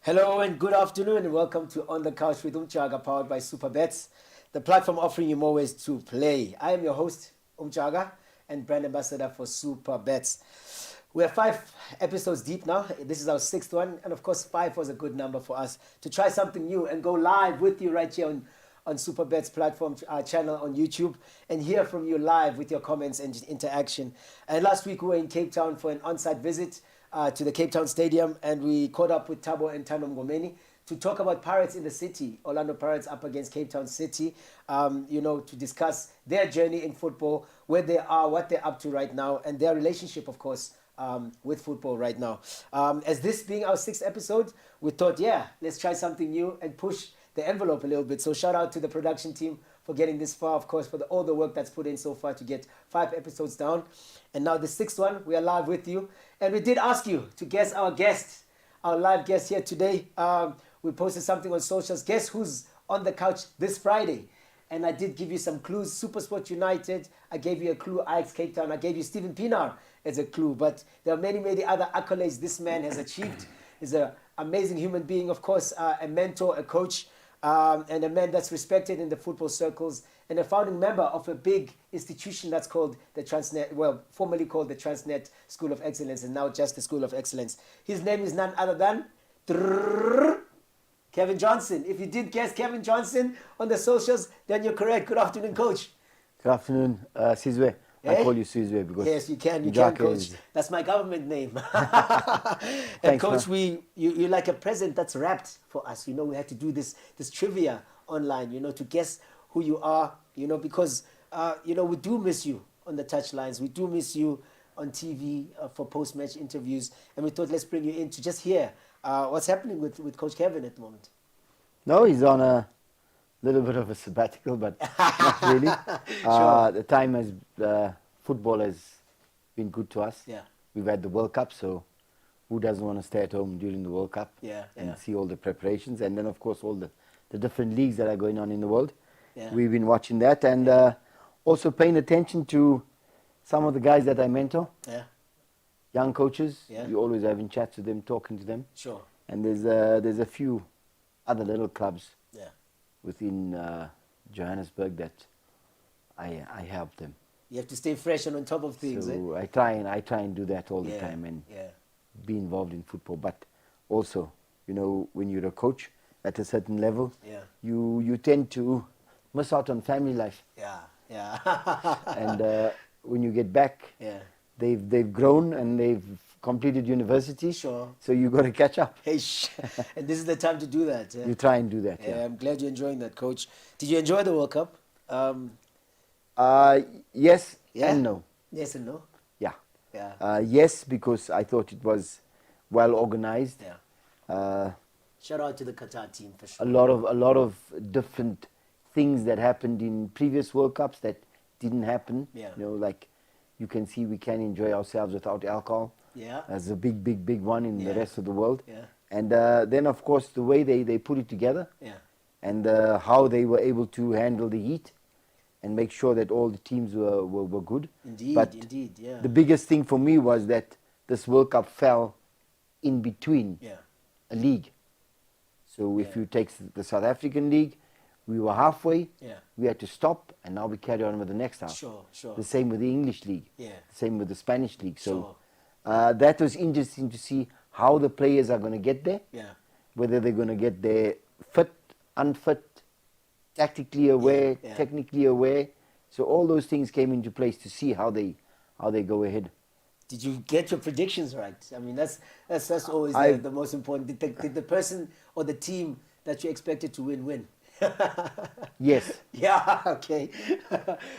Hello and good afternoon and welcome to On the Couch with Umchaga, powered by Supabets, the platform offering you more ways to play. I am your host, Umchaga, and brand ambassador for Supabets. We are 5 episodes deep now. This is our 6th one, and of course 5 was a good number for us to try something new and go live with you right here on Supabets platform channel on YouTube and hear from you live with your comments and interaction. And last week we were in Cape Town for an on-site visit to the Cape Town Stadium, and we caught up with Thabo and Tano Mngomeni to talk about Pirates in the city, Orlando Pirates up against Cape Town City, to discuss their journey in football, where they are, what they're up to right now, and their relationship, of course, with football right now. As this being our 6th episode, we thought, let's try something new and push the envelope a little bit. So shout out to the production team for getting this far, of course, for all the work that's put in so far to get 5 episodes down. And now the 6th one, we are live with you. And we did ask you to guess our guest, our live guest here today. We posted something on socials. Guess who's on the couch this Friday? And I did give you some clues. Supersport United, I gave you a clue. Ajax Cape Town, I gave you Steven Pienaar as a clue. But there are many, many other accolades this man has achieved. He's an amazing human being, of course, a mentor, a coach, and a man that's respected in the football circles, and a founding member of a big institution that's called the Transnet, formerly called the Transnet School of Excellence, and now just the School of Excellence. His name is none other than Cavin Johnson. If you did guess Cavin Johnson on the socials, then you're correct. Good afternoon, Coach. Good afternoon, Sizwe. I call you Sizwe because yes, you can, Coach. That's my government name. And Thanks, Coach, you're like a present that's wrapped for us. We had to do this trivia online, to guess who you are, because we do miss you on the touchlines. We do miss you on TV for post-match interviews, and we thought let's bring you in to just hear what's happening with Coach Cavin at the moment. No, he's on a little bit of a sabbatical, but not really. Sure. The time football has been good to us. Yeah. We've had the World Cup, so who doesn't want to stay at home during the World Cup and see all the preparations, and then of course all the different leagues that are going on in the world. Yeah. We've been watching that, and also paying attention to some of the guys that I mentor. Yeah. Young coaches. Yeah. You're always having chats with them, talking to them. Sure. And there's a few other little clubs within Johannesburg that I help them. You have to stay fresh and on top of things. So I try and do that all the time and be involved in football. But also, when you're a coach at a certain level, you tend to miss out on family life. Yeah. And when you get back, they've grown and they've completed university. Sure. So you got to catch up. Hey, and this is the time to do that. You try and do that. Yeah, I'm glad you're enjoying that, Coach. Did you enjoy the World Cup? Yes Yeah? and no. Yes and no. Yeah. Yes, because I thought it was well organized. Yeah. Shout out to the Qatar team for sure. A lot of different things that happened in previous World Cups that didn't happen. Yeah. Like you can see, we can enjoy ourselves without alcohol. Yeah. That's a big one in the rest of the world. Yeah. And then of course the way they put it together. Yeah. And how they were able to handle the heat and make sure that all the teams were good. Indeed, yeah. The biggest thing for me was that this World Cup fell in between a league. So if you take the South African league, we were halfway, we had to stop, and now we carry on with the next half. Sure. The same with the English league, Yeah. the same with the Spanish league. So that was interesting to see how the players are going to get there, whether they're going to get there fit, unfit, tactically aware, technically aware. So all those things came into place to see how they go ahead. Did you get your predictions right? I mean, that's always the most important. Did the person or the team that you expected to win? Yes. Yeah. Okay.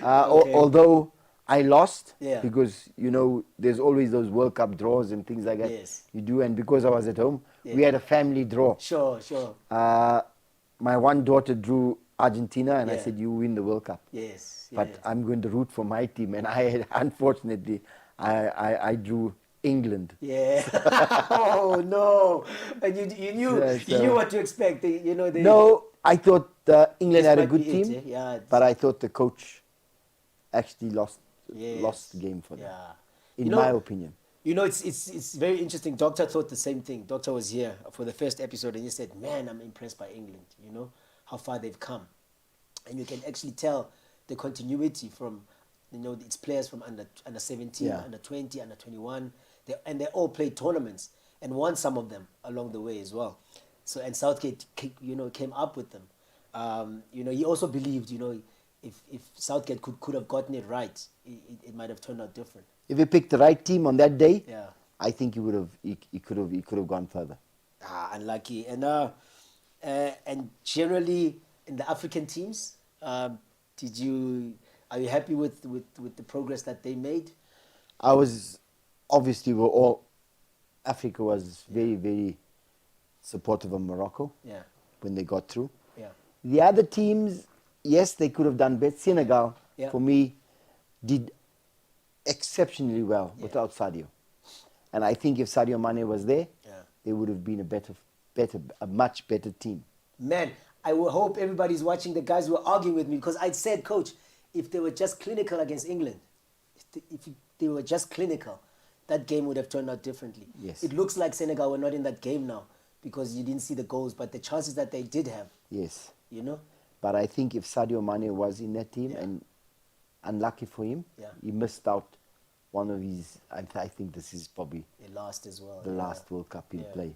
Although I lost, Yeah. because there's always those World Cup draws and things like that. Yes. You do, and because I was at home, we had a family draw. Sure. My one daughter drew Argentina, and I Yeah. said, "You win the World Cup." Yes. But I'm going to root for my team, and unfortunately I drew England. Yeah. Oh no! And you knew what to expect. No, I thought England This had a might good be it, team, yeah, but I thought the coach actually lost Yes. the game for them, Yeah. in my opinion. You know, it's very interesting. Doctor thought the same thing. Doctor was here for the first episode, and he said, "Man, I'm impressed by England. You know how far they've come, and you can actually tell the continuity from, you know, its players from under 17, Yeah. under 20, under 21. They all played tournaments and won some of them along the way as well. So and Southgate, you know, came up with them. You know, he also believed, you know, if Southgate could have gotten it right, it might have turned out different. If he picked the right team on that day, Yeah. I think he could have gone further. Unlucky. And generally in the African teams, are you happy with the progress that they made? I was obviously we're all Africa was very, very supportive of Morocco Yeah. when they got through. Yeah. The other teams, yes, they could have done better. Senegal, Yeah. for me, did exceptionally well Yeah. without Sadio. And I think if Sadio Mane was there, Yeah. they would have been a much better team. Man, I will hope everybody's watching the guys who are arguing with me, because I said, Coach, if they were just clinical against England, if they were just clinical, that game would have turned out differently. Yes. It looks like Senegal were not in that game now because you didn't see the goals, but the chances that they did have, Yes. you know? But I think if Sadio Mane was in that team, Yeah. and unlucky for him, Yeah. he missed out one of his, I think this is probably They lost as well. the yeah. last World Cup he'll Yeah. play.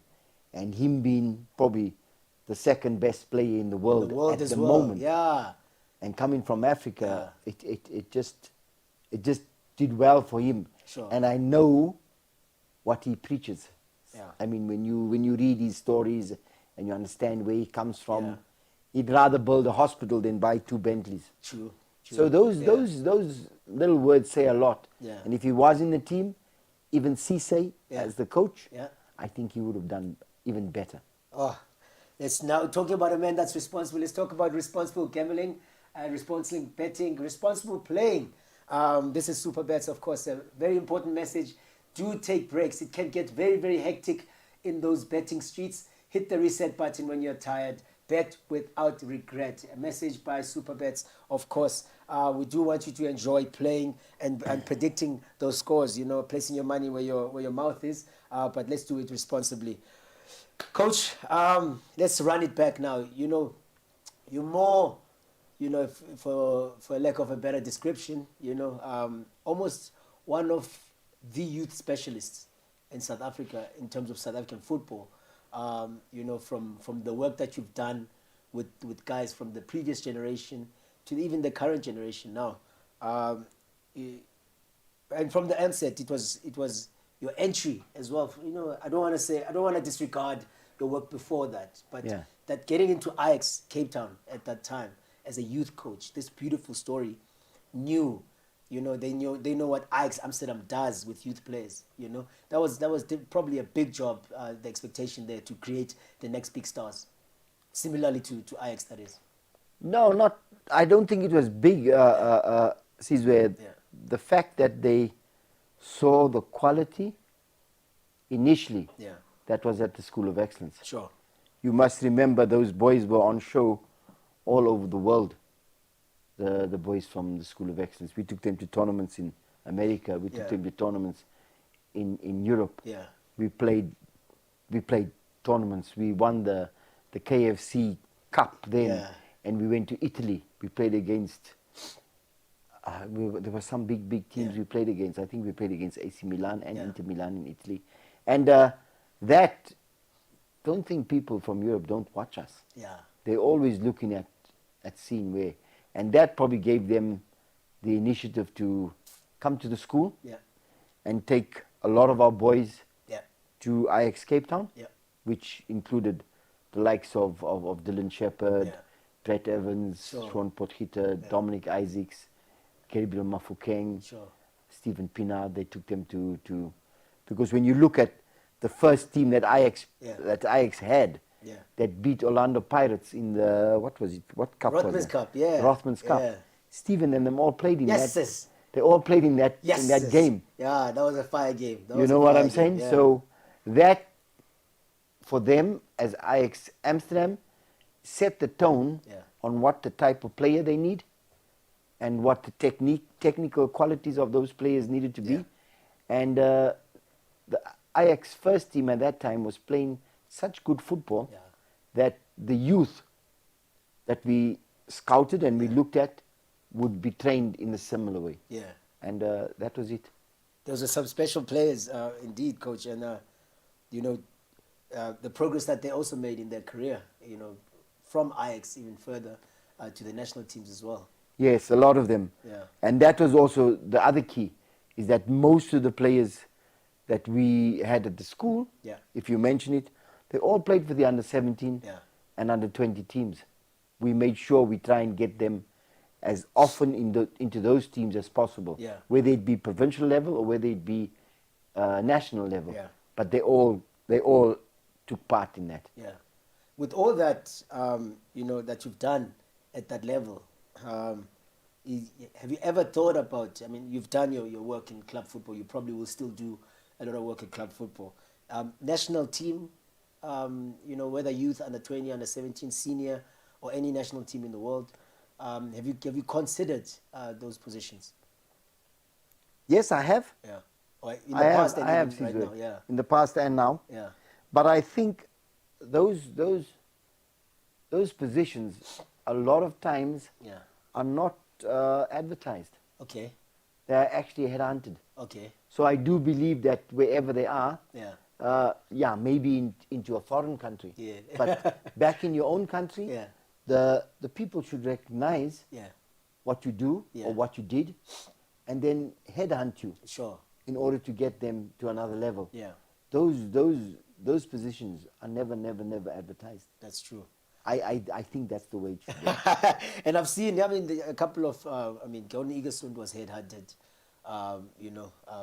And him being probably the second best player in the world, The world at as the well. moment. Yeah. And coming from Africa, it just did well for him. Sure. And I know what he preaches. Yeah. I mean, when you read his stories and you understand where he comes from, Yeah. he'd rather build a hospital than buy 2 Bentleys. True. So those little words say a lot. Yeah. And if he was in the team, even Cisse Yeah. as the coach, Yeah. I think he would have done even better. Oh, let's now talking about a man that's responsible. Let's talk about responsible gambling, responsible betting, responsible playing. This is Supabets, of course, a very important message. Do take breaks. It can get very, very hectic in those betting streets. Hit the reset button when you're tired. Bet without regret. A message by Supabets, of course. We do want you to enjoy playing and predicting those scores. You know, placing your money where your mouth is. But let's do it responsibly. Coach, let's run it back now. You know, you're more, you know, for lack of a better description, you know, almost one of the youth specialists in South Africa in terms of South African football. You know, from the work that you've done with guys from the previous generation to even the current generation now. And from the onset, it was your entry as well. You know, I don't want to disregard your work before that, but Yeah. that getting into Ajax Cape Town at that time as a youth coach, this beautiful story, you know, they know what Ajax Amsterdam does with youth players. You know, that was probably a big job, the expectation there to create the next big stars, similarly to Ajax, that is. No, not. I don't think it was big. Sizwe. Yeah. The fact that they saw the quality initially, Yeah. that was at the School of Excellence. Sure. You must remember those boys were on show all over the world. The boys from the School of Excellence. We took them to tournaments in America. We took Yeah. them to tournaments in Europe. Yeah. We played tournaments. We won the KFC Cup then, Yeah. and we went to Italy. We played against. There were some big teams Yeah. we played against. I think we played against AC Milan and Yeah. Inter Milan in Italy, and that. Don't think people from Europe don't watch us. Yeah. They're always looking at seeing where, and that probably gave them the initiative to come to the school Yeah. and take a lot of our boys Yeah. to Ajax Cape Town, Yeah. which included the likes of Dylan Shepherd, Yeah. Brett Evans, Sure. Sean Potgieter, Yeah. Dominic Isaacs, Gabriel Mafokeng, Sure. Stephen Pienaar. They took them to because when you look at the first team that Ajax had, Yeah. that beat Orlando Pirates in the what was it? What cup was Rothmans it? Cup, yeah. Rothmans Cup. Yeah. Stephen and them all played in Yes, that. yes. They all played in that game. Yeah, that was a fire game. You know what I'm saying? So that for them as Ajax Amsterdam set the tone Yeah. on what the type of player they need and what the technical qualities of those players needed to be. Yeah. And the Ajax first team at that time was playing such good football that the youth that we scouted and we looked at would be trained in a similar way. Yeah. And that was it. Those are some special players, indeed, Coach. And, the progress that they also made in their career, from Ajax even further to the national teams as well. Yes, a lot of them. Yeah. And that was also the other key, is that most of the players that we had at the school, if you mention it, they all played for the under 17 and under 20 teams. We made sure we try and get them as often into those teams as possible, whether it be provincial level or whether it be national level. Yeah. But they all took part in that. Yeah. With all that, that you've done at that level, have you ever thought about, you've done your work in club football, you probably will still do a lot of work in club football. National team, whether youth, under 20, under 17, senior, or any national team in the world, have you considered those positions? Yes, I have. Yeah. Or in the past and have right now, yeah. In the past and now. Yeah. But I think those positions a lot of times are not advertised. Okay. They are actually headhunted. Okay. So I do believe that wherever they are, maybe into a foreign country. Yeah. But back in your own country, the people should recognize what you do or what you did, and then headhunt you. Sure. In order to get them to another level. Yeah. Those positions are never advertised. That's true. I think that's the way it should be. And I've seen, a couple of, Gordon Egersund was headhunted,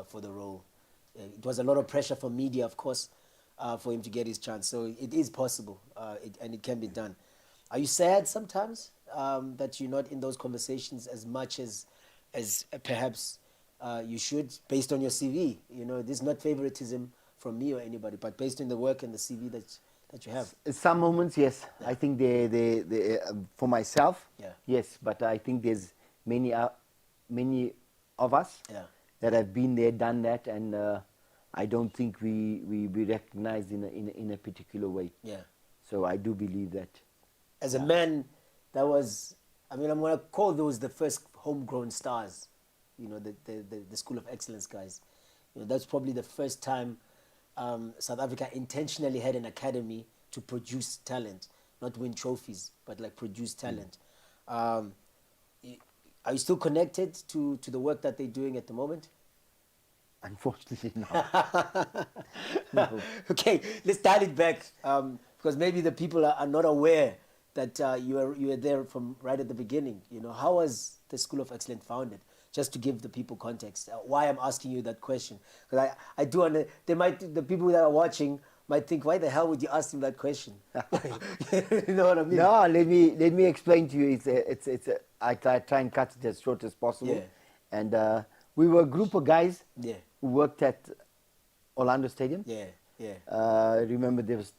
for the role. It was a lot of pressure from media, of course, for him to get his chance. So it is possible, and it can be done. Are you sad sometimes that you're not in those conversations as much as perhaps you should, based on your CV? This is not favoritism from me or anybody, but based on the work and the CV that you have. Some moments, yes. I think they for myself, yes. But I think there's many of us that have been there, done that, and I don't think we recognized in a particular way. Yeah. So I do believe that. As a man, that was, I'm going to call those the first homegrown stars. The School of Excellence guys. That's probably the first time South Africa intentionally had an academy to produce talent, not win trophies, but like produce talent. Are you still connected to the work that they're doing at the moment? Unfortunately, not. No. Okay, let's dial it back, because maybe the people are not aware that you were there from right at the beginning. How was the School of Excellence founded? Just to give the people context, why I'm asking you that question, because I do the people that are watching might think, why the hell would you ask him that question? You know what I mean? No, let me explain to you. I try and cut it as short as possible. Yeah. And we were a group of guys who worked at Orlando Stadium. Yeah, yeah. Remember, there was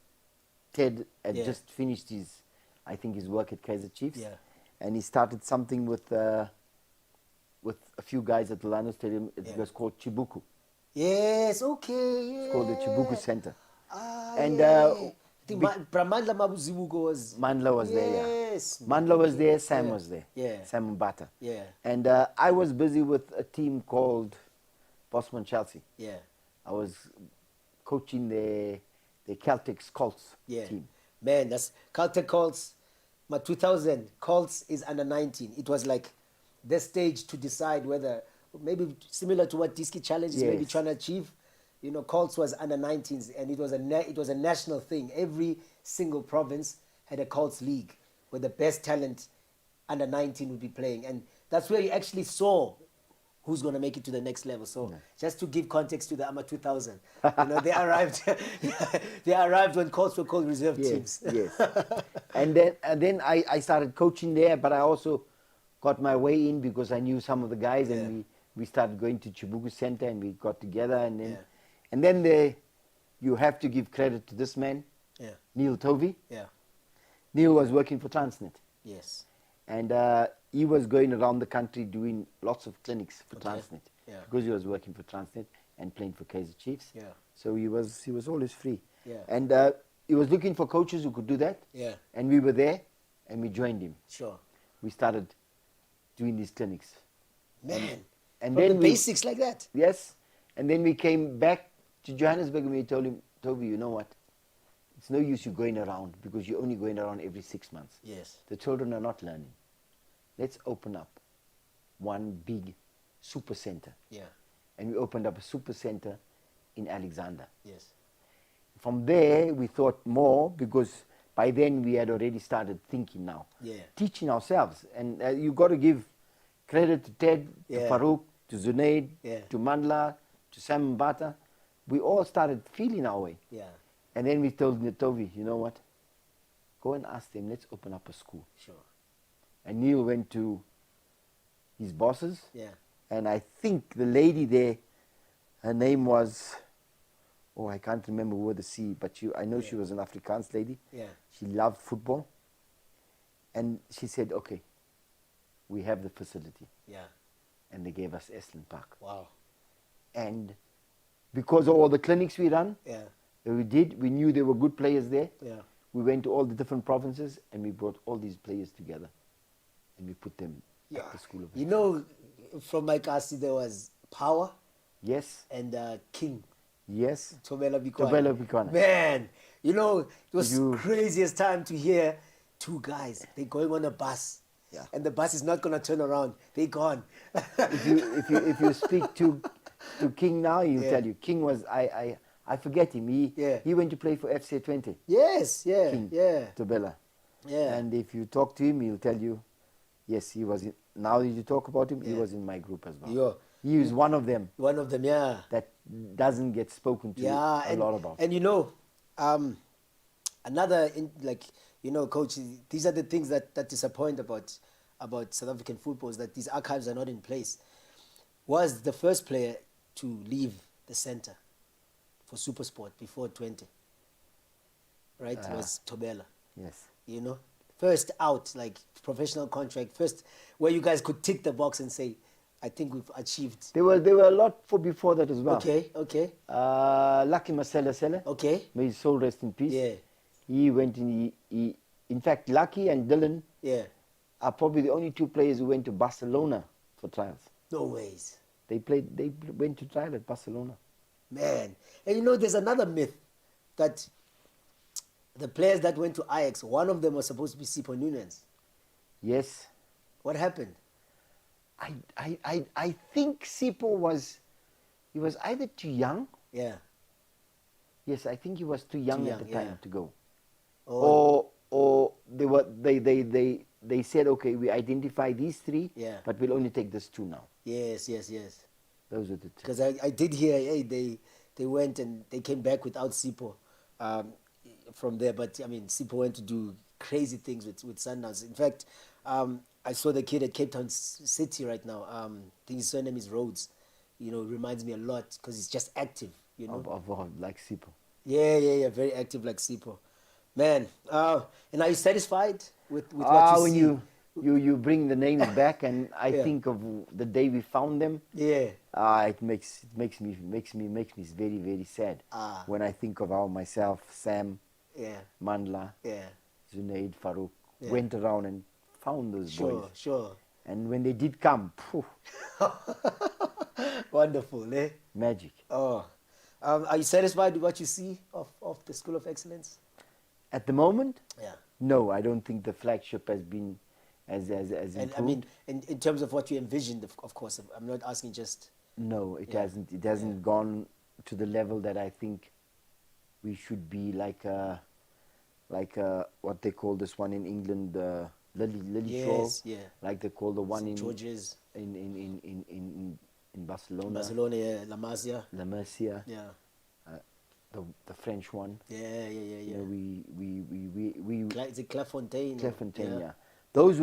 Ted had just finished his work at Kaizer Chiefs. Yeah. And he started something with a few guys at Orlando Stadium. It was called Chibuku. Yes, okay. Yeah. It's called the Chibuku Center. And I think Mandla Mabuzibuko was... Mandla was there, Yes. Mandla was there, Sam was there. Yeah. Sam Mbata. Yeah. And I was busy with a team called Bosman Chelsea. Yeah. I was coaching the Celtics Colts team. Man, that's Celtic Colts. My 2000 Colts is under 19. It was like the stage to decide whether, maybe similar to what Diski Challenge is maybe trying to achieve. Colts was under 19s, and it was a national thing. Every single province had a Colts league where the best talent under 19 would be playing, and that's where you actually saw who's going to make it to the next level. So just to give context to the AMA 2000, they arrived. They arrived when Colts were called reserve teams. Yes. And then I started coaching there, but I also got my way in because I knew some of the guys, and we started going to Chibuku Center, and we got together, and then you have to give credit to this man, Neil Tovey. Yeah. Neil was working for Transnet. Yes. And he was going around the country doing lots of clinics for Transnet. Yeah. Because he was working for Transnet. and playing for Kaizer Chiefs. Yeah. So he was always free. Yeah. And he was looking for coaches who could do that. Yeah. And we were there, and we joined him. Sure. We started doing these clinics. Man. And From then the basics like that. Yes. And then we came back to Johannesburg and we told him, Toby, you know what? It's no use you going around because you're only going around every 6 months. Yes. The children are not learning. Let's open up one big super center. Yeah. And we opened up a super center in Alexander. Yes. From there, we thought more because by then we had already started thinking now. Yeah. Teaching ourselves. And you got to give credit to Ted, to Farouk, to Zunaid, to Mandla, to Sam Mbata. We all started feeling our way. Yeah. And then we told Toby, you know what? Go and ask them, let's open up a school. Sure. And Neil went to his bosses. Yeah. And I think the lady there, her name was, oh, I can't remember who the C, but I know she was an Afrikaans lady. Yeah. She loved football. And she said, okay, we have the facility. Yeah. And they gave us Estlin Park. Wow. And because of all the clinics we run, Yeah. that we did, we knew there were good players there. Yeah. We went to all the different provinces and we brought all these players together and we put them at the School of You know, from my Kasi there was Power. Yes. And King. Yes. Tobela Bikwana. Tobela Bikwana. Man, you know, it was craziest time to hear two guys. They're going on a bus. Yeah. And the bus is not going to turn around. They're gone. if you speak to King now, he'll tell you. King was, I forget him. He went to play for FC 20. Yes, yeah, King, yeah. Tobela. Yeah. And if you talk to him, he'll tell you, yes, he was in, now that you talk about him, he was in my group as well. Yeah. He was one of them. One of them, yeah. That doesn't get spoken to a lot about. And you know, another, Coach, these are the things that disappoint about South African football, is that these archives are not in place. Was the first player to leave the center for SuperSport before 20, right? It was Tobela. Yes. You know, first out, like professional contract, first where you guys could tick the box and say, I think we've achieved. There were a lot for before that as well. Okay. Lucky Marcelo Sele. Okay. May his soul rest in peace. Yeah. He went in fact, Lucky and Dylan are probably the only two players who went to Barcelona for trials. No ways. They went to trial at Barcelona. Man. And you know, there's another myth that the players that went to Ajax, one of them was supposed to be Sipho Nunes. Yes. What happened? I think Sipho was either too young. Yeah. Yes, I think he was too young at the time to go. Oh. Or they said, okay, we identify these three, but we'll only take this two now. Yes. Those are the two. Because I did hear, they went and they came back without Sipho from there. But I mean, Sipho went to do crazy things with Sundowns. In fact, I saw the kid at Cape Town City right now. I think his surname is Rhodes. You know, reminds me a lot because he's just active. You know, of like Sipho. Yeah, very active like Sipho. Man, and are you satisfied with what you see? When you bring the names back, and I think of the day we found them. Yeah. It makes me very, very sad. When I think of how myself, Sam, Mandla, Zunaid, Farouk went around and found those boys. Sure. And when they did come, wonderful, eh? Magic. Oh, are you satisfied with what you see of the School of Excellence? At the moment, yeah. No, I don't think the flagship has been as improved. And I mean, in terms of what you envisioned, of course, I'm not asking just. No, it hasn't. It hasn't gone to the level that I think we should be. Like what they call this one in England, Lily Shaw. Yeah. Like they call the one in George's in Barcelona. Barcelona, La Masia. La Masia. Yeah. The French one. Yeah. You know, Is it Clairefontaine? Clairefontaine, yeah. Those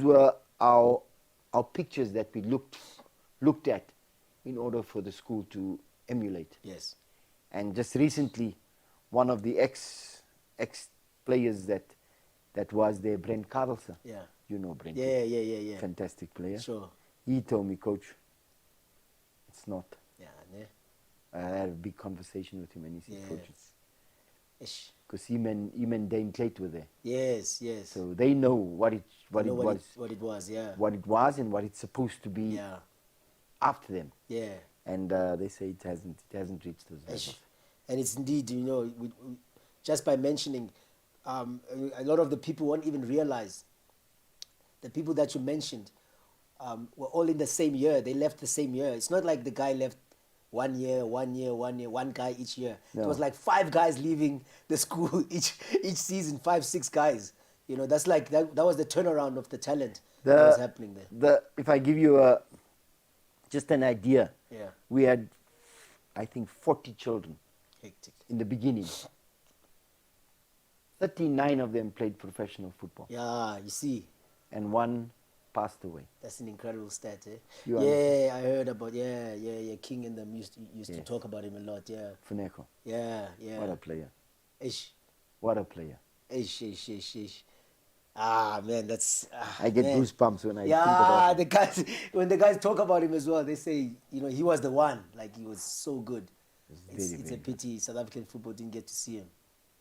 were our pictures that we looked at in order for the school to emulate. Yes. And just recently, one of the ex players that was there, Brent Carlson. Yeah. You know Brent. Yeah. Fantastic player. Sure. He told me, Coach, it's not. Yeah. I had a big conversation with him, and he said, "Coach, Ish. because him and Dame Clayton were there. Yes, yes. So they know what it What it was, and what it's supposed to be yeah. after them. Yeah. And they say it hasn't reached those levels. And it's indeed, just by mentioning, a lot of the people won't even realize the people that you mentioned were all in the same year. They left the same year. It's not like the guy left 1 year, 1 year, 1 year, one guy each year. No. It was like 5 guys leaving the school each season, 5, 6 guys. That's like that was the turnaround of the talent that was happening there. If I give you just an idea, yeah. We had, I think, 40 children. Hectic. In the beginning. 39 of them played professional football. Yeah, you see. And 1 passed away. That's an incredible stat, eh? You understand? I heard about, King and them used to talk about him a lot, yeah. Funeko. Yeah. What a player. Ish. What a player. Ish. Ah, man, that's... I get goosebumps when I think about him. When the guys talk about him as well, they say, he was the one. Like, he was so good. It's a pity South African football didn't get to see him.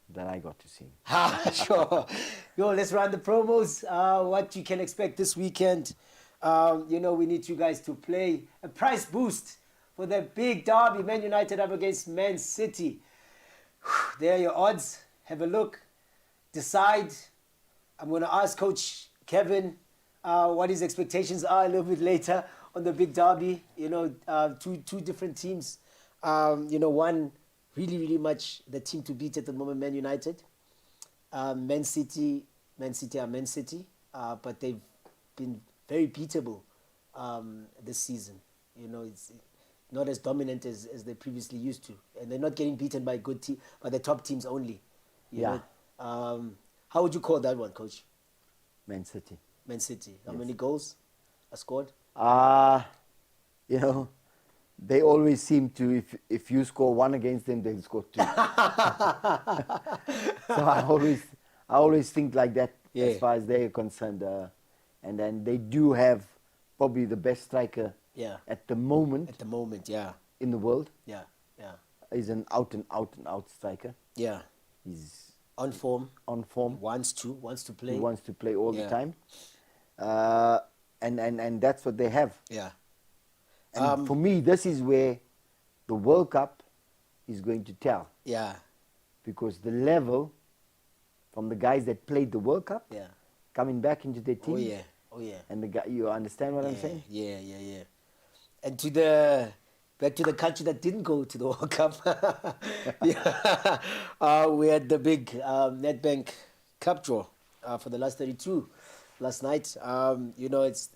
That I got to see him. Sure. Yo, let's run the promos. What you can expect this weekend. We need you guys to play a price boost for the big derby. Man United up against Man City. There are your odds. Have a look. Decide. I'm going to ask Coach Cavin what his expectations are a little bit later on the big derby. Two different teams. One really, really much the team to beat at the moment, Man United. Man City are Man City, but they've been very beatable this season. It's not as dominant as they previously used to, and they're not getting beaten by by the top teams only. You know? How would you call that one, Coach? Man City. Man City. How many goals are scored? They always seem to, if you score 1 against them, they'll score 2. So I always think like that as far as they're concerned. And then they do have probably the best striker at the moment. At the moment, in the world. Yeah. He's an out and out striker. Yeah. He's on form. Wants to play. He wants to play all the time. And that's what they have. Yeah. And for me, this is where the World Cup is going to tell. Yeah. Because the level from the guys that played the World Cup coming back into their team. Oh yeah. And you understand what I'm saying? Yeah. And back to the country that didn't go to the World Cup. We had the big Nedbank Cup draw for the last 32 last night. It's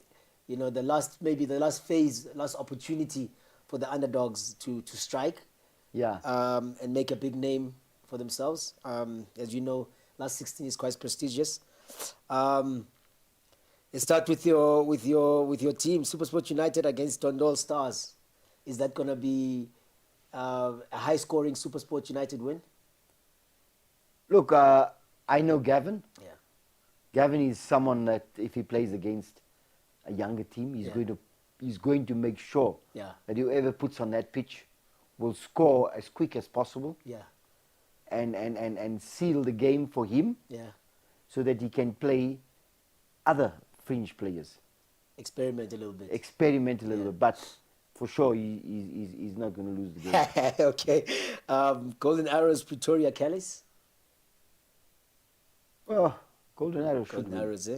the last opportunity for the underdogs to strike. Yeah. And make a big name for themselves. As you know, last 16 is quite prestigious. Let's start with your team, SuperSport United against Dondol Stars. Is that going to be a high-scoring SuperSport United win? Look, I know Gavin. Yeah. Gavin is someone that if he plays against a younger team, he's going to make sure that whoever puts on that pitch will score as quick as possible. Yeah. And seal the game for him. Yeah. So that he can play other fringe players. Experiment a little bit. But for sure he's not going to lose the game. Okay. Golden Arrows, Pretoria, Calais. Well, Golden Arrows should win. Arrows,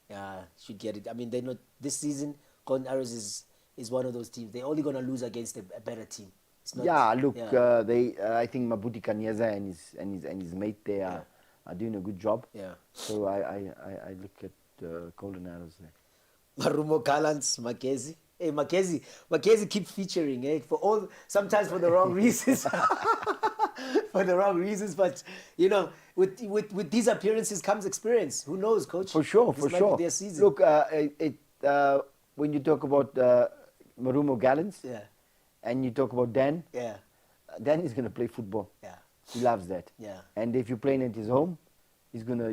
yeah, should get it. I mean, they're not this season. Golden Arrows is one of those teams. They're only gonna lose against a better team. It's not, I think Mabuti Kanyeza and his mate there are doing a good job. Yeah. So I look at Golden Arrows there. Marumo Gallants, Makezi. Hey, Makezi keep featuring, sometimes for the wrong reasons. But with these appearances comes experience. Who knows, Coach? For sure. Might be their season. Look, when you talk about Marumo Gallants, and you talk about Dan, Dan is gonna play football. Yeah. He loves that. Yeah. And if you're playing at his home, he's gonna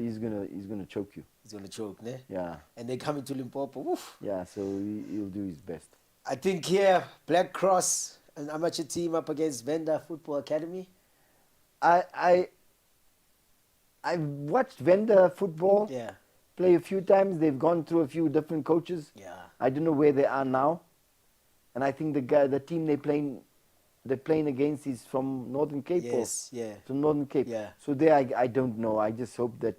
choke you. He's gonna choke, ne? Yeah. And they come into Limpopo. Oof. Yeah, so he'll do his best. I think here, Black Cross an amateur team up against Venda Football Academy? I've watched Venda football play a few times. They've gone through a few different coaches. Yeah. I don't know where they are now. And I think the team they're playing against is from Northern Cape. Yes, from Northern Cape. Yeah. So there, I don't know. I just hope that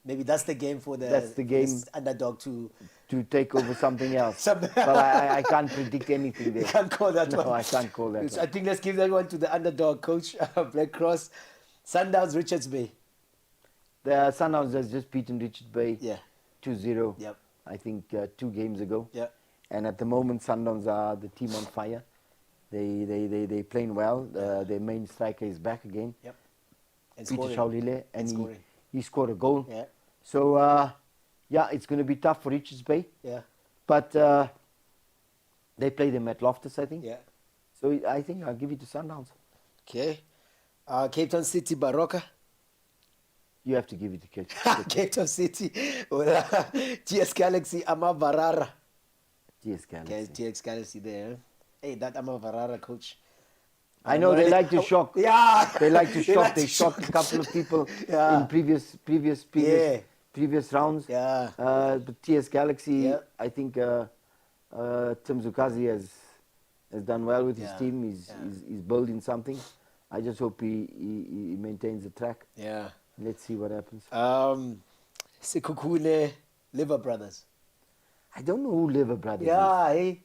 maybe that's the game for the underdog to take over something else. But I can't predict anything there. You can't call that one. No, I can't call that one. I think let's give that one to the underdog coach, Black Cross. Sundowns, Richards Bay. The Sundowns has just beaten Richards Bay 2-0. Yep. I think 2 games ago. Yeah. And at the moment, Sundowns are the team on fire. They playing well. Their main striker is back again. Yep. And Peter scoring. Shaulile, and he scored a goal. Yeah. So it's going to be tough for Richards Bay. Yeah. But they play them at Loftus, I think. Yeah. So I think I'll give it to Sundowns. Okay. Cape Town City, Baroka. You have to give it to Cape Cape Town City. TS Galaxy, Amavarara. TS Galaxy. Okay, TS Galaxy there. Hey, that Amavarara coach. I know they like to shock. Yeah. They like to shock. They shocked a couple of people in previous rounds. Yeah. But TS Galaxy, I think Tim Zukazi has done well with his team. He's building something. I just hope he maintains the track. Yeah. Let's see what happens. Sekukune Liver Brothers. I don't know who Liver Brothers is. Yeah, hey.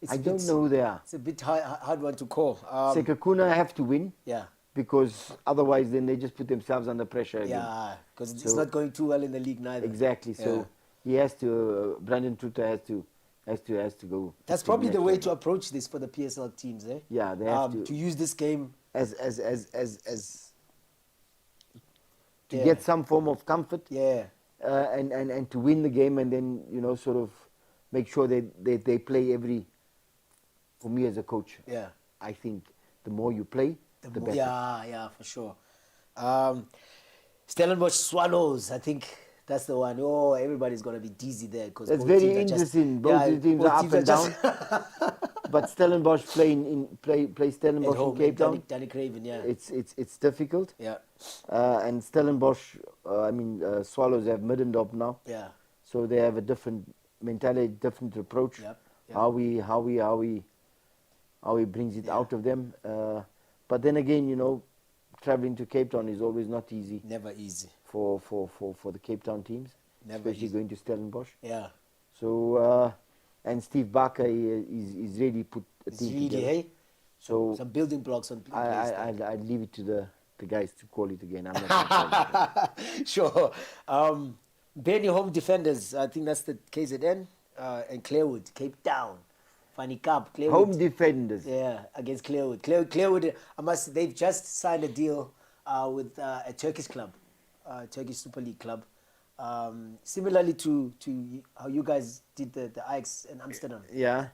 I don't know who they are. It's a bit hard one to call. Sekukuna have to win. Yeah. Because otherwise then they just put themselves under pressure again. Yeah, because it's not going too well in the league neither. Exactly. So he has to, Brandon Truta has to go. That's probably the way to approach this for the PSL teams, eh? Yeah, they have to use this game as to get some form of comfort. Yeah. And to win the game, and then sort of make sure that they play every. For me as a coach, I think the more you play, the better. Yeah, for sure. Stellenbosch Swallows, I think that's the one. Oh, everybody's gonna be dizzy there because it's very interesting. Both teams are up and down. But Stellenbosch play Stellenbosch in Cape Town. Danny Craven, It's difficult. Yeah. And Stellenbosch, Swallows have Middendorp now. Yeah. So they have a different mentality, different approach. Yep. How he brings it out of them. But then again, traveling to Cape Town is always not easy. Never easy. For the Cape Town teams. Never especially easy. Going to Stellenbosch. Yeah. So, and Steve Barker is really put a team together. Hey? So some building blocks on I'd leave it to the guys to call it again. I'm not sure. Benny Home Defenders, I think that's the KZN, and Clearwood, Cape Town. Funny Cup, Clearwood. Home Defenders. Yeah, against Clearwood. Clearwood, they've just signed a deal with a Turkish club, Turkish Super League club. Similarly to how you guys did the Ajax and Amsterdam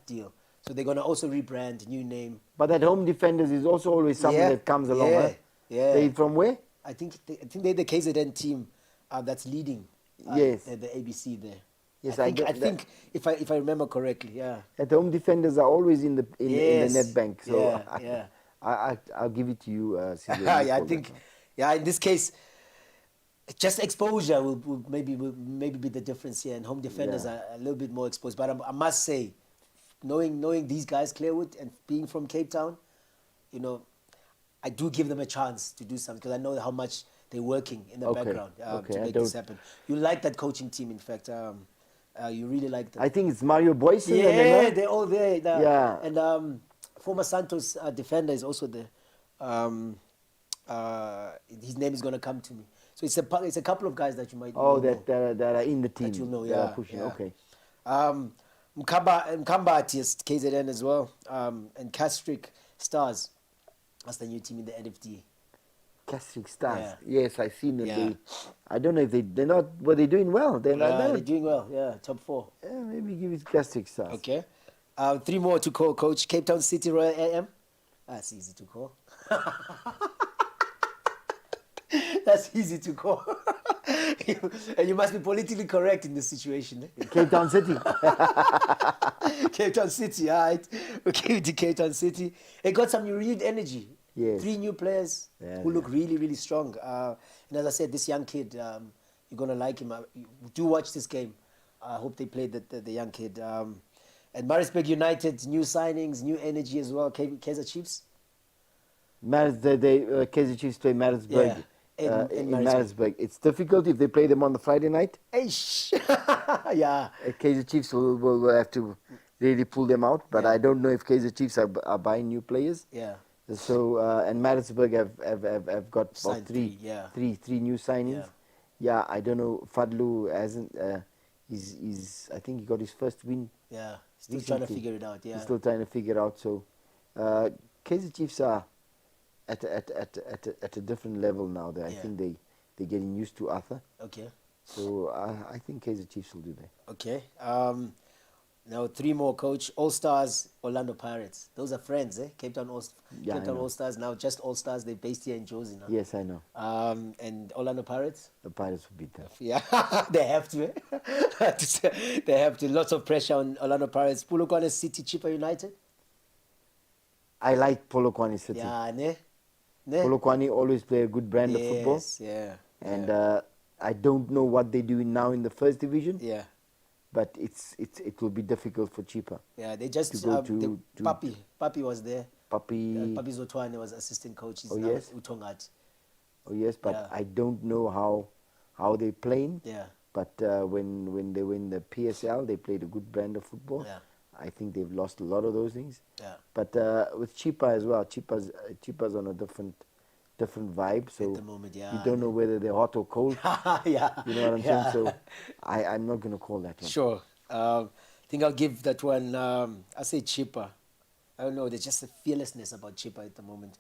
deal. So they're going to also rebrand, new name. But that Home Defenders is also always something that comes along. Yeah. They from where? I think they're the KZN team that's leading yes. the ABC there. Yes, I think if I remember correctly, yeah. That Home Defenders are always in the net bank. So yeah. I'll give it to you. I think, in this case, just exposure will maybe be the difference here, and Home Defenders are a little bit more exposed. But I must say, knowing these guys, Clearwood, and being from Cape Town, I do give them a chance to do something because I know how much they're working in the background to make this happen. You like that coaching team, in fact. You really like them. I think it's Mario Boyce. Yeah, they're all there. Yeah. And former Santos defender is also there. His name is going to come to me. So it's a couple of guys that you might know. That are in the team. That you know, pushing. Yeah. Okay. Mkambati is KZN as well. And Castric Stars. That's the new team in the NFD. Castric Stars. Yeah. Yes, I've seen it. I don't know if they're not, but they're doing well. They're doing well. Yeah, top 4. Yeah, maybe give it Castric Stars. Okay. 3 more to call, Coach. Cape Town City Royal AM. That's easy to call. That's easy to call. And you must be politically correct in this situation. Eh? Cape Town City. Cape Town City, all right. We came to Cape Town City. It got some renewed energy. Yes. 3 new players who look really, really strong. And as I said, this young kid, you're going to like him. Do watch this game. I hope they play the young kid. And Maritzburg United, new signings, new energy as well. Kaizer Chiefs. Kaizer Chiefs play Maritzburg. In Maritzburg. It's difficult if they play them on the Friday night. Eish. Yeah. Kaizer Chiefs will have to really pull them out, but I don't know if Kaizer Chiefs are buying new players. Yeah. So and Maritzburg have got about three new signings. Yeah, I don't know. Fadlu hasn't. I think he got his first win. Yeah, still trying to figure it out. Yeah, he's still trying to figure it out. So Kaizer Chiefs are at a different level now. I think they're getting used to Arthur. Okay. So I think Kaizer Chiefs will do that. Okay. Now 3 more, coach. All Stars, Orlando Pirates. Those are friends, eh? Cape Town All Stars. Now just All Stars. They're based here in Jozi now. Yes, I know. And Orlando Pirates. The Pirates will beat them. Yeah, they have to. Eh? They have to. Lots of pressure on Orlando Pirates. Polokwane City, Chippa United. I like Polokwane City. Yeah, ne? Polokwane always play a good brand of football. Yeah. And I don't know what they're doing now in the first division. Yeah. But it will be difficult for Chippa. Yeah, they just Papi was there. Papi Zotwane was assistant coach. He's yes. Utongat. Oh yes, but I don't know how they're playing. Yeah. But when they win the PSL, they played a good brand of football. Yeah. I think they've lost a lot of those things. Yeah. But with Chippa as well, Chippa's on a different vibe. So at the moment, you don't know whether they're hot or cold. Yeah. You know what I'm saying? So I'm not going to call that one. Sure. I think I'll give that one, I say Chippa. I don't know, there's just a fearlessness about Chippa at the moment.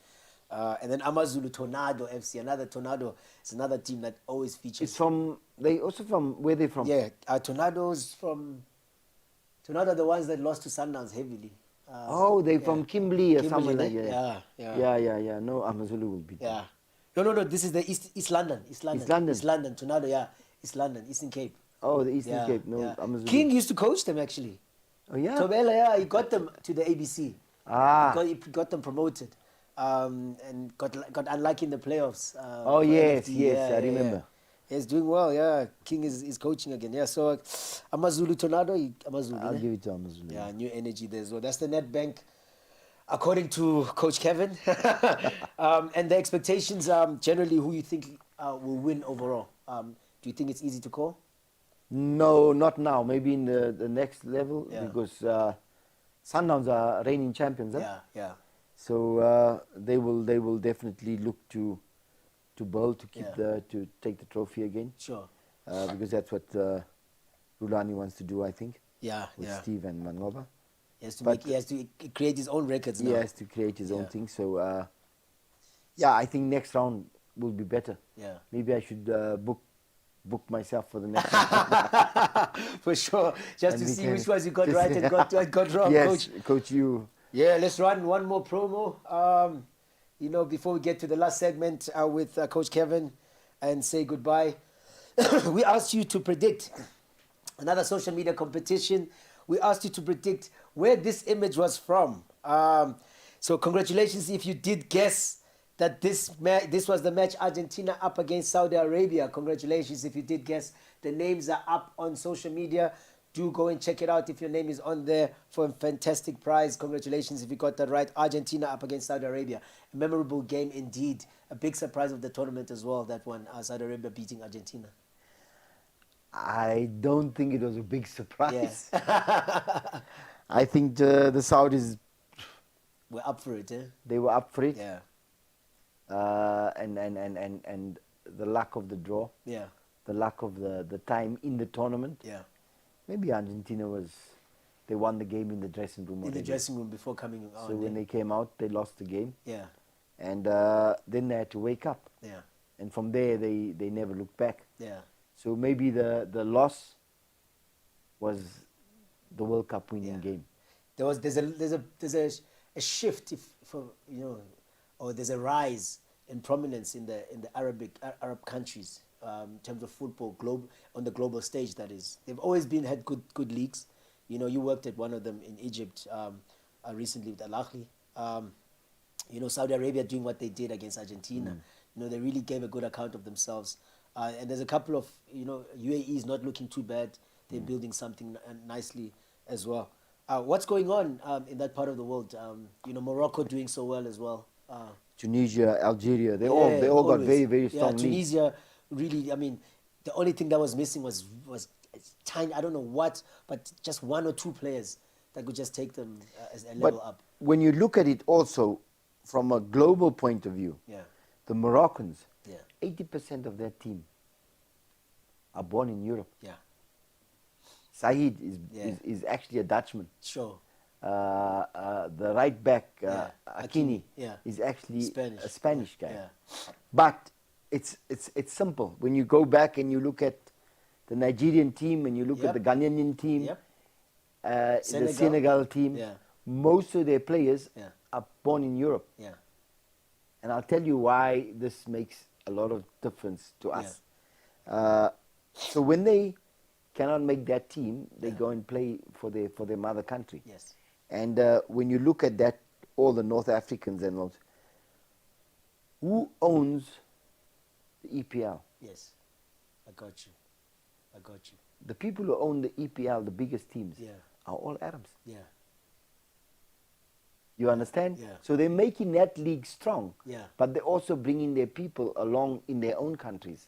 And then Amazulu Tornado FC, another Tornado. It's another team that always features. It's from, where they from? Yeah, Tornado's from, Tornado are the ones that lost to Sundowns heavily. They're from Kimberley or somewhere like that. Yeah. No, Amazulu will be there. Yeah. No, this is the East London. East London, Tornado, yeah. East London, Eastern Cape. Oh, the Eastern Cape. No, Amazulu. King used to coach them, actually. Oh, yeah? Tobela, yeah, he got them to the ABC. He got them promoted. And got unlucky in the playoffs. Yes, I remember. Yeah. He's doing well, yeah. King is coaching again, yeah. So Amazulu Tornado, Amazulu. I'll give it to Amazulu. Yeah, new energy there as well. That's the net bank, according to Coach Kevin. And the expectations, generally, who you think will win overall? Do you think it's easy to call? No, not now. Maybe in the next level, because Sundowns are reigning champions. Yeah. So they will definitely look to build to keep to take the trophy again. Sure. Because that's what Rulani wants to do, I think. With Steve and Mangoba. He has to create his own records now. He has to create his own thing. So I think next round will be better. Yeah. Maybe I should book myself for the next round. For sure. Just to see which ones you got right and got wrong, yes, Coach, you. Yeah, let's run one more promo. Before we get to the last segment with Coach Kevin and say goodbye, we asked you to predict another social media competition. We asked you to predict where this image was from. So congratulations if you did guess that this was the match Argentina up against Saudi Arabia. Congratulations if you did guess. The names are up on social media. Do go and check it out if your name is on there for a fantastic prize. Congratulations if you got that right. Argentina up against Saudi Arabia. A memorable game indeed. A big surprise of the tournament as well, that one, Saudi Arabia beating Argentina. I don't think it was a big surprise. Yeah. I think the Saudis were up for it, eh? They were up for it. Yeah. And the lack of the draw. Yeah. The lack of the time in the tournament. Yeah. Maybe Argentina they won the game in the dressing room. In the dressing room before coming out. So when they came out, they lost the game. Yeah. And then they had to wake up. Yeah. And from there, they never looked back. Yeah. So maybe the loss was the World Cup winning game. There's a shift or there's a rise in prominence in the Arab countries. in terms of football on the global stage. That is, they've always had good leagues. You know, you worked at one of them in Egypt recently with Al Ahly. You know, Saudi Arabia doing what they did against Argentina. You know, they really gave a good account of themselves. And there's a couple of, you know, UAE is not looking too bad. They're building something nicely as well. What's going on in that part of the world? You know, Morocco doing so well as well. Tunisia, Algeria, they all got very, very strong leagues. Tunisia really, I mean, the only thing that was missing was tiny, I don't know what, but just one or two players that could just take them as a level up. When you look at it also from a global point of view, the Moroccans, 80% of their team are born in Europe. Yeah. Saeed is actually a Dutchman. Sure. The right back, Akini, is actually a Spanish guy. Yeah. But it's simple. When you go back and you look at the Nigerian team and you look at the Ghanaian team, the Senegal team, most of their players are born in Europe. Yeah. And I'll tell you why this makes a lot of difference to us. So when they cannot make that team, they go and play for their mother country. Yes. And when you look at that, all the North Africans and all, who owns the EPL? Yes, I got you. The people who own the EPL, the biggest teams, are all Arabs. Yeah. You understand? Yeah. So they're making that league strong. Yeah. But they're also bringing their people along in their own countries,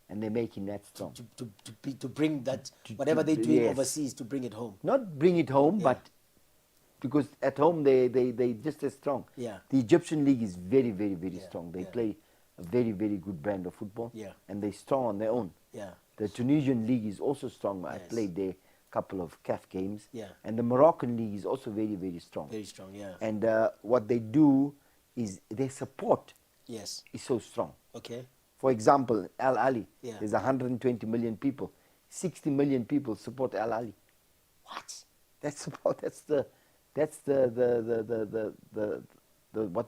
and they're making that strong. To bring that, whatever they're doing overseas, to bring it home. Not bring it home, but because at home they just as strong. Yeah. The Egyptian league is very, very, very strong. They play a very, very good brand of football. Yeah. And they're strong on their own. Yeah. The Tunisian league is also strong. I played there a couple of CAF games. Yeah. And the Moroccan league is also very, very strong. Very strong, yeah. And what they do is their support is so strong. Okay. For example, Al Ahly, Yeah. there's 120 million people. 60 million people support Al Ahly. What? That's what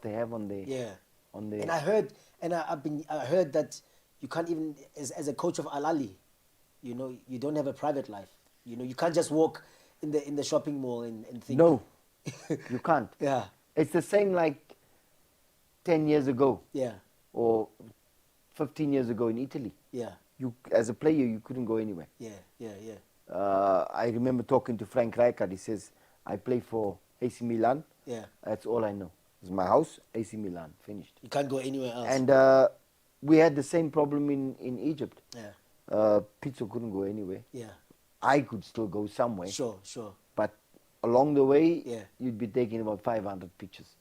they have on their on their. And I heard, I heard that you can't even as a coach of Al Ahly, you know, you don't have a private life. You know, you can't just walk in the shopping mall and think. No, you can't. Yeah. It's the same like 10 years ago. Yeah. Or 15 years ago in Italy. Yeah. You, as a player, you couldn't go anywhere. Yeah. I remember talking to Frank Rijkaard. He says, I play for AC Milan. Yeah. That's all I know. It's my house, AC Milan, finished. You can't go anywhere else. And we had the same problem in Egypt. Yeah. Pizzo couldn't go anywhere. Yeah. I could still go somewhere. Sure. But along the way, you'd be taking about 500 pictures.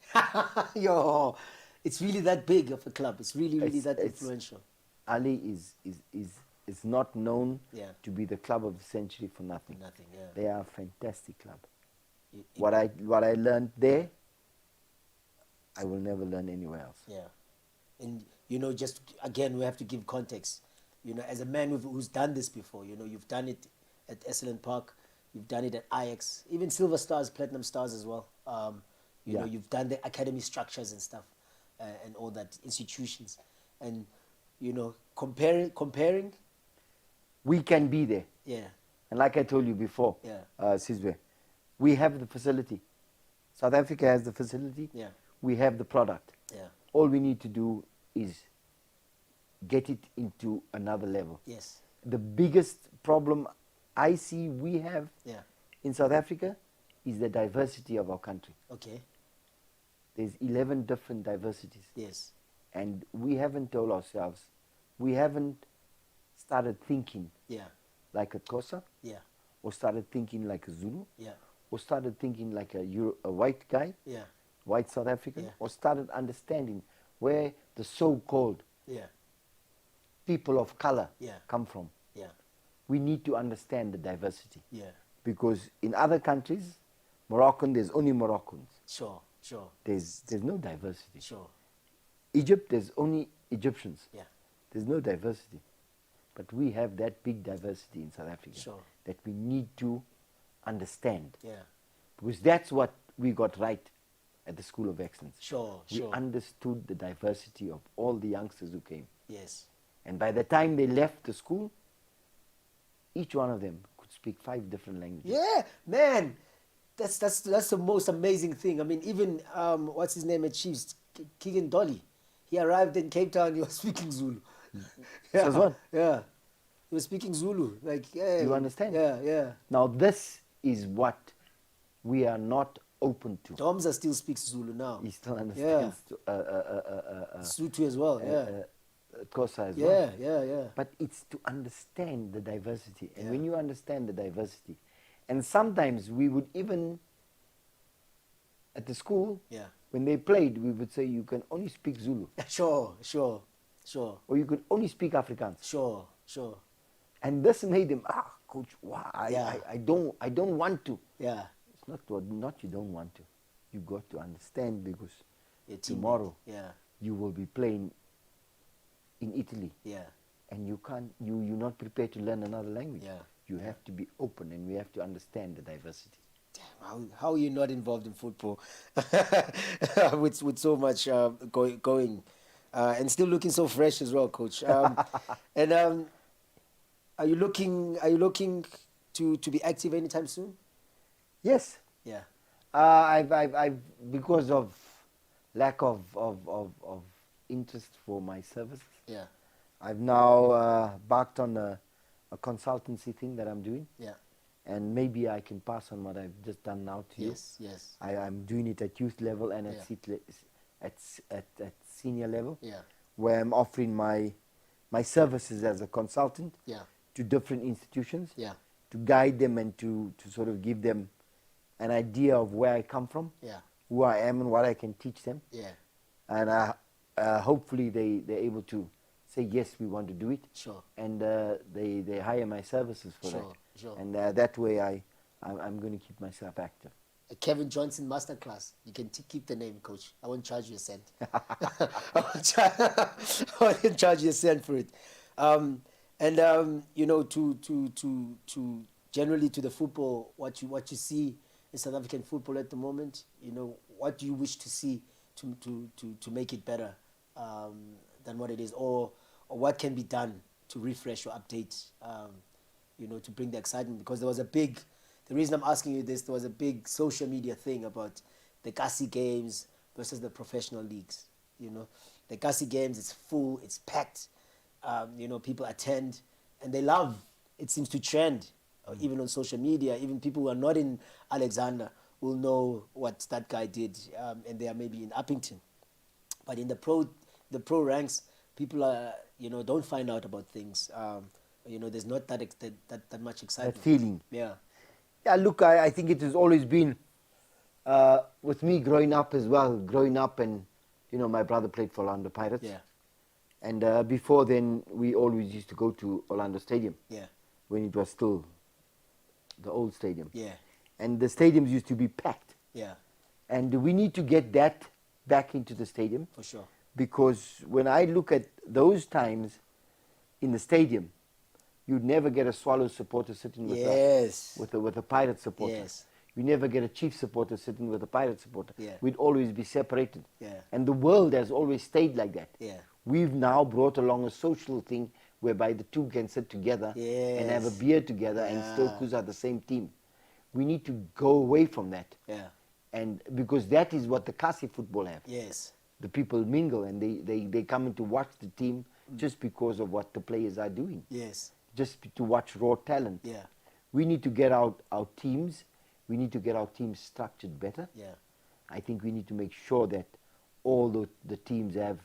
Yo, it's really that big of a club. It's really that influential. Ali is not known Yeah. to be the club of the century for nothing. Nothing, yeah. They are a fantastic club. What I learned there, I will never learn anywhere else. Yeah. And, you know, just, again, we have to give context. You know, as a man who's done this before, you know, you've done it at Esselen Park, you've done it at Ajax, even Silver Stars, Platinum Stars as well. You know, you've done the academy structures and stuff, and all that, institutions. And, you know, comparing. We can be there. Yeah. And like I told you before, Sizwe, we have the facility. South Africa has the facility. Yeah. We have the product. Yeah. All we need to do is get it into another level. Yes. The biggest problem I see we have in South Africa is the diversity of our country. Okay. There's 11 different diversities. Yes. And we haven't told ourselves, we haven't started thinking like a Xhosa, or started thinking like a Zulu, or started thinking like a white guy, white South African, or started understanding where the so-called people of color come from. Yeah. We need to understand the diversity. Yeah. Because in other countries, Moroccan, there's only Moroccans. Sure. There's no diversity. Sure. Egypt, there's only Egyptians. Yeah. There's no diversity. But we have that big diversity in South Africa that we need to understand. Yeah. Because that's what we got right at the School of Excellence. Sure. We understood the diversity of all the youngsters who came. Yes. And by the time they left the school, each one of them could speak 5 different languages. Yeah, man. That's the most amazing thing. I mean, even what's his name at Chiefs, Keegan Dolly. He arrived in Cape Town. He was speaking Zulu. So what? Yeah, he was speaking Zulu. Like, yeah, You understand? Yeah, yeah. Now this is what we are not open to. Domza still speaks Zulu now. He still understands Sutu as well. Yeah. Xhosa as well. Yeah. But it's to understand the diversity. And when you understand the diversity, and sometimes we would even, at the school, when they played, we would say, you can only speak Zulu. Sure. Or you could only speak Afrikaans. Sure. And this made them, coach, wow, I don't want to. Yeah. It's not you don't want to. You got to understand, because tomorrow you will be playing in Italy. Yeah. And you're not prepared to learn another language. Yeah. You have to be open, and we have to understand the diversity. Damn, how are you not involved in football with so much going and still looking so fresh as well, coach? And are you looking to be active anytime soon? Yes. Yeah. I've because of lack of interest for my services. Yeah. I've now embarked on a consultancy thing that I'm doing. Yeah. And maybe I can pass on what I've just done now to you. Yes. I'm doing it at youth level and at senior level. Yeah. Where I'm offering my services as a consultant. Yeah. To different institutions. Yeah. To guide them and to sort of give them an idea of where I come from. Yeah. Who I am and what I can teach them. Yeah. And hopefully they're able to say, yes, we want to do it. Sure. And they hire my services for that. Sure. And that way I'm going to keep myself active. A Cavin Johnson masterclass. You can keep the name, coach. I won't charge you a cent. I won't charge you a cent for it. To generally to the football, what you see in South African football at the moment, what do you wish to see to make it better than what it is, or what can be done to refresh or update, to bring the excitement? Because the reason I'm asking you this, there was a big social media thing about the Kasi games versus the professional leagues. The Kasi games, it's full, it's packed. People attend and they love. It seems to trend, even on social media. Even people who are not in Alexander will know what that guy did, and they are maybe in Uppington. But in the pro ranks, people are don't find out about things. There's not that much excitement. That feeling. Yeah. Yeah, look, I think it has always been with me growing up as well. Growing up, and my brother played for Orlando Pirates. Yeah. And before then, we always used to go to Orlando Stadium. Yeah. When it was still the old stadium. Yeah. And the stadiums used to be packed. Yeah. And we need to get that back into the stadium. For sure. Because when I look at those times in the stadium, you'd never get a Swallows supporter sitting with a Pirate supporter. Yes. You never get a Chiefs supporter sitting with a Pirate supporter. Yeah. We'd always be separated. Yeah. And the world has always stayed like that. Yeah. We've now brought along a social thing whereby the two can sit together and have a beer together and still kuza the same team. We need to go away from that. Yeah. And because that is what the Kasi football have. Yes. The people mingle and they come in to watch the team just because of what the players are doing. Yes. Just to watch raw talent. Yeah. We need to get our teams. We need to get our teams structured better. Yeah. I think we need to make sure that all the teams have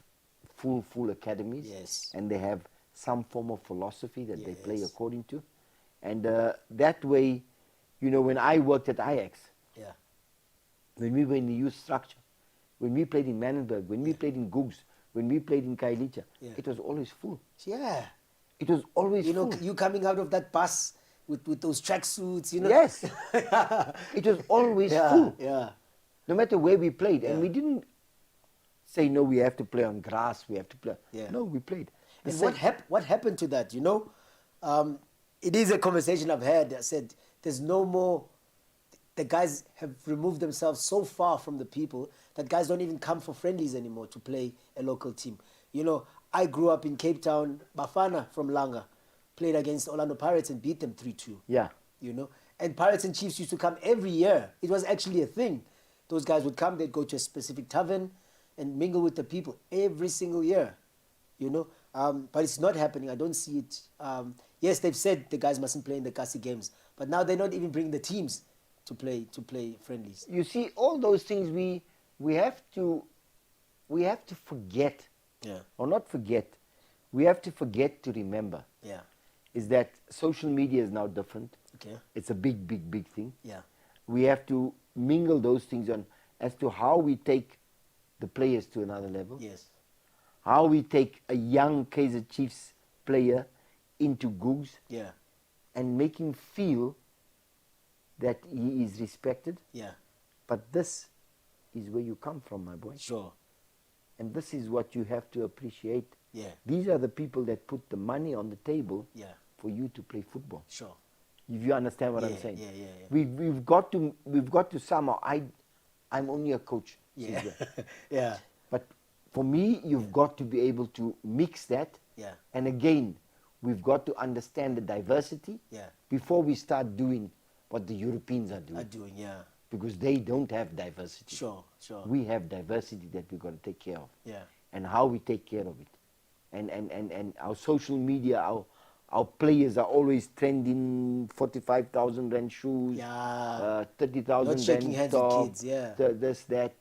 full academies. Yes. And they have some form of philosophy that they play Yes. according to. And that way, when I worked at Ajax, when we were in the youth structure, when we played in Manenberg, when we played in Googs, when we played in Kailicha, it was always full. Yeah. It was always full. You coming out of that bus with those tracksuits, Yes. It was always full. Yeah. No matter where we played. And we didn't say, no, we have to play on grass, we have to play. Yeah. No, we played. And what happened to that, it is a conversation I've had. I said, there's no more, the guys have removed themselves so far from the people that guys don't even come for friendlies anymore to play a local team. I grew up in Cape Town. Bafana from Langa played against Orlando Pirates and beat them 3-2. Yeah. You know, and Pirates and Chiefs used to come every year. It was actually a thing. Those guys would come, they'd go to a specific tavern and mingle with the people every single year. You know, but it's not happening. I don't see it. Yes, they've said the guys mustn't play in the Kasi games, but now they're not even bringing the teams to play friendlies. You see, all those things we have to forget, or not forget. We have to forget to remember. Yeah. Is that social media is now different. Okay. It's a big, big, big thing. Yeah. We have to mingle those things on as to how we take the players to another level. Yes. How we take a young Kaizer Chiefs player into Googs. Yeah. And make him feel that he is respected. Yeah. But this is where you come from, my boy. Sure. And this is what you have to appreciate. Yeah. These are the people that put the money on the table for you to play football. Sure. If you understand what I'm saying. Yeah. We've got to somehow, I'm only a coach. Yeah. Yeah. But for me, you've got to be able to mix that. Yeah. And again, we've got to understand the diversity before we start doing what the Europeans are doing. Because they don't have diversity. Sure. We have diversity that we've got to take care of. Yeah. And how we take care of it. And our social media, our players are always trending 45,000 rand shoes, 30,000 Not shaking hands with kids, this, that,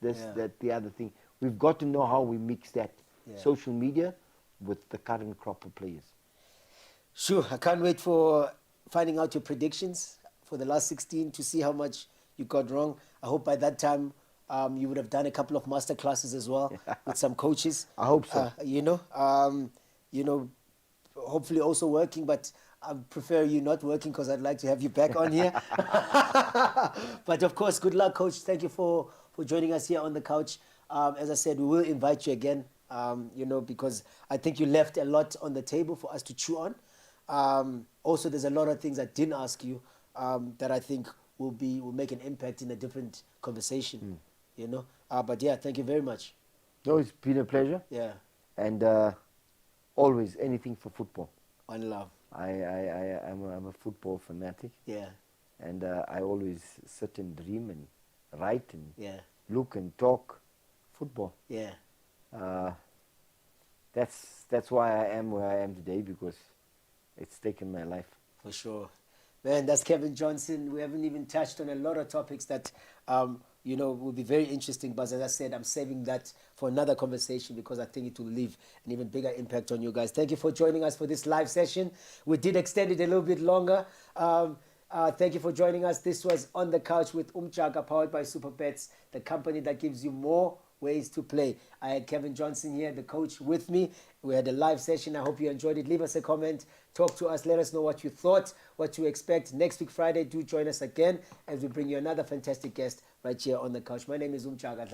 the other thing. We've got to know how we mix that social media with the current crop of players. Sure, I can't wait for finding out your predictions for the last 16 to see how much you got wrong. I hope by that time you would have done a couple of master classes as well with some coaches. I hope so. Hopefully also working, but I prefer you not working because I'd like to have you back on here. But of course, good luck, Coach. Thank you for joining us here on the couch. As I said, we will invite you again, because I think you left a lot on the table for us to chew on. Also, there's a lot of things I didn't ask you that I think will make an impact in a different conversation. But yeah, thank you very much. No, it's been a pleasure. Yeah. And always anything for football. One love. I'm a football fanatic. Yeah. And I always sit and dream and write and look and talk football. Yeah. That's why I am where I am today, because it's taken my life. For sure. Man, that's Cavin Johnson. We haven't even touched on a lot of topics that, will be very interesting. But as I said, I'm saving that for another conversation because I think it will leave an even bigger impact on you guys. Thank you for joining us for this live session. We did extend it a little bit longer. Thank you for joining us. This was On the Couch with Umchaka, powered by Supabets, the company that gives you more ways to play. I had Cavin Johnson here, the coach, with me. We had a live session. I hope you enjoyed it. Leave us a comment. Talk to us. Let us know what you thought, what you expect. Next week, Friday, do join us again as we bring you another fantastic guest right here on the couch. My name is Umchaka.